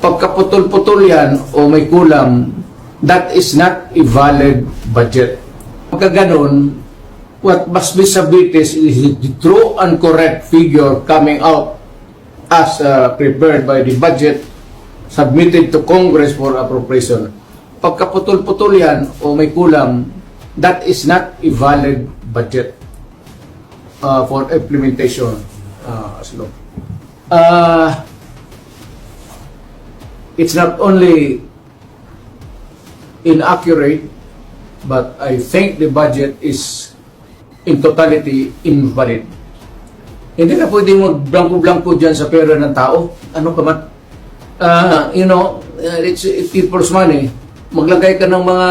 Pagkaputol-putol yan o may kulang, that is not a valid budget. Pagka ganun, what must be submitted is the true and correct figure coming out as prepared by the budget submitted to Congress for appropriation. Pagkaputol-putol yan o may kulang, that is not a valid budget for implementation as law. It's not only inaccurate, but I think the budget is in totality invalid. Hindi na pwedeng mag-blanco-blanco dyan sa pera ng tao. Ano ka man? It's people's money. Maglagay ka ng mga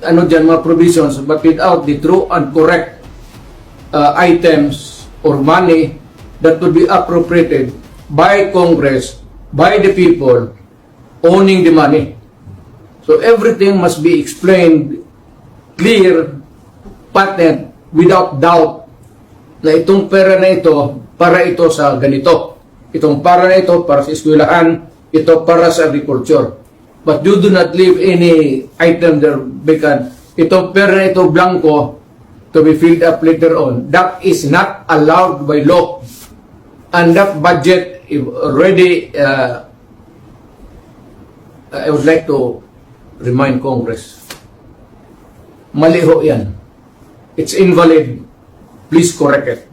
mga provisions, but without the true and correct items or money that would be appropriated by Congress, by the people owning the money. So everything must be explained clear, patent, without doubt na itong pera na ito para ito sa ganito. Itong pera na ito para sa eskwelahan, ito para sa agriculture. But you do not leave any item there vacant. Itong pera na ito blanco to be filled up later on. That is not allowed by law. And that budget is already, I would like to remind Congress, mali ho yan. It's invalid. Please correct it.